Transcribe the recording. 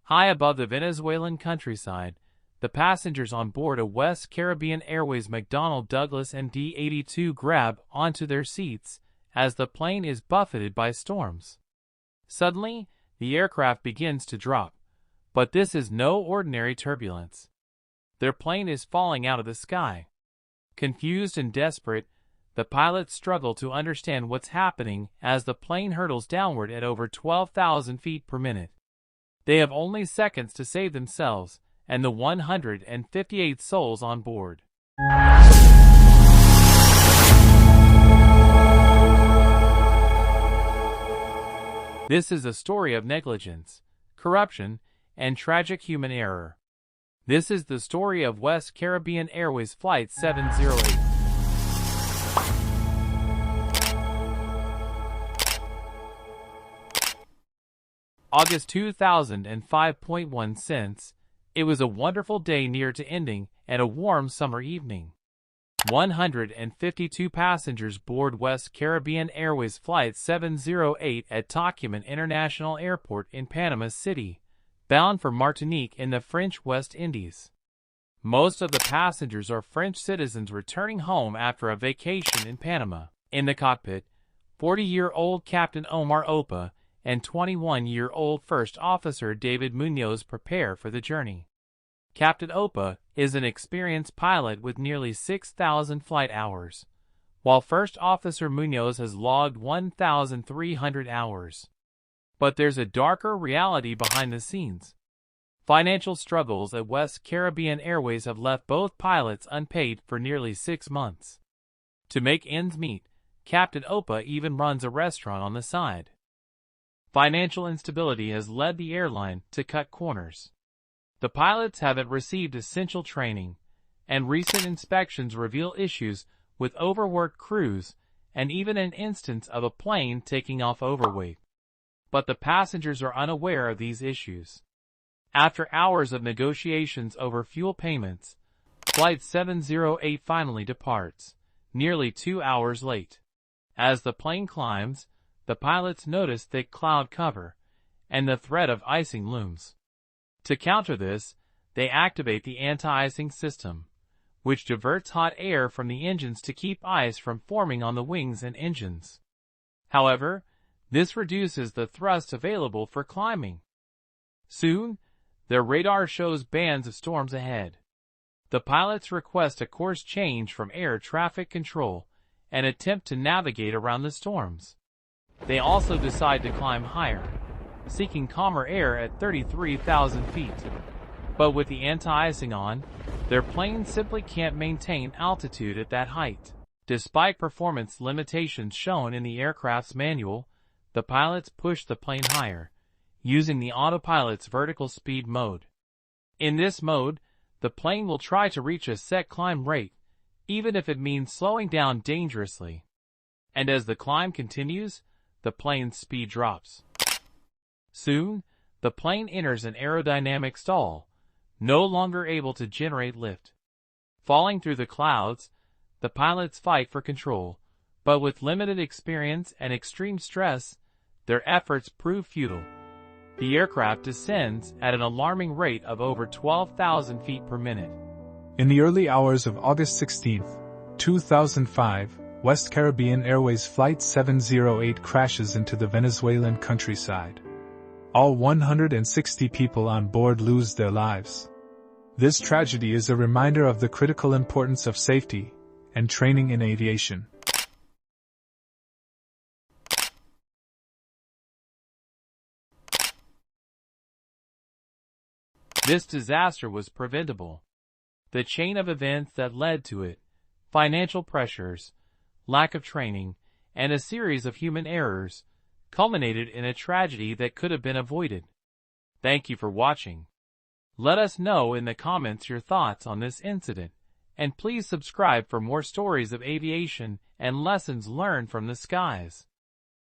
High above the Venezuelan countryside, the passengers on board a West Caribbean Airways McDonnell Douglas and D-82 grab onto their seats as the plane is buffeted by storms. Suddenly, the aircraft begins to drop, but this is no ordinary turbulence. Their plane is falling out of the sky. Confused and desperate, the pilots struggle to understand what's happening as the plane hurtles downward at over 12,000 feet per minute. They have only seconds to save themselves and the 158 souls on board. This is a story of negligence, corruption, and tragic human error. This is the story of West Caribbean Airways Flight 708. August 2005.1 cents. It was a wonderful day near to ending and a warm summer evening. 152 passengers board West Caribbean Airways Flight 708 at Tocumen International Airport in Panama City, bound for Martinique in the French West Indies. Most of the passengers are French citizens returning home after a vacation in Panama. In the cockpit, 40-year-old Captain Omar Opa and 21-year-old First Officer David Munoz prepare for the journey. Captain Opa is an experienced pilot with nearly 6,000 flight hours, while First Officer Munoz has logged 1,300 hours. But there's a darker reality behind the scenes. Financial struggles at West Caribbean Airways have left both pilots unpaid for nearly 6 months. To make ends meet, Captain Opa even runs a restaurant on the side. Financial instability has led the airline to cut corners. The pilots haven't received essential training, and recent inspections reveal issues with overworked crews and even an instance of a plane taking off overweight. But the passengers are unaware of these issues. After hours of negotiations over fuel payments, Flight 708 finally departs, nearly 2 hours late. As the plane climbs, the pilots notice thick cloud cover, and the threat of icing looms. To counter this, they activate the anti-icing system, which diverts hot air from the engines to keep ice from forming on the wings and engines. However, this reduces the thrust available for climbing. Soon, their radar shows bands of storms ahead. The pilots request a course change from air traffic control and attempt to navigate around the storms. They also decide to climb higher, seeking calmer air at 33,000 feet. But with the anti-icing on, their plane simply can't maintain altitude at that height. Despite performance limitations shown in the aircraft's manual, the pilots push the plane higher, using the autopilot's vertical speed mode. In this mode, the plane will try to reach a set climb rate, even if it means slowing down dangerously. And as the climb continues, the plane's speed drops. Soon, the plane enters an aerodynamic stall, no longer able to generate lift. Falling through the clouds, the pilots fight for control, but with limited experience and extreme stress, their efforts prove futile. The aircraft descends at an alarming rate of over 12,000 feet per minute. In the early hours of August 16, 2005, West Caribbean Airways Flight 708 crashes into the Venezuelan countryside. All 160 people on board lose their lives. This tragedy is a reminder of the critical importance of safety and training in aviation. This disaster was preventable. The chain of events that led to it, financial pressures, lack of training, and a series of human errors, culminated in a tragedy that could have been avoided. Thank you for watching. Let us know in the comments your thoughts on this incident, and please subscribe for more stories of aviation and lessons learned from the skies.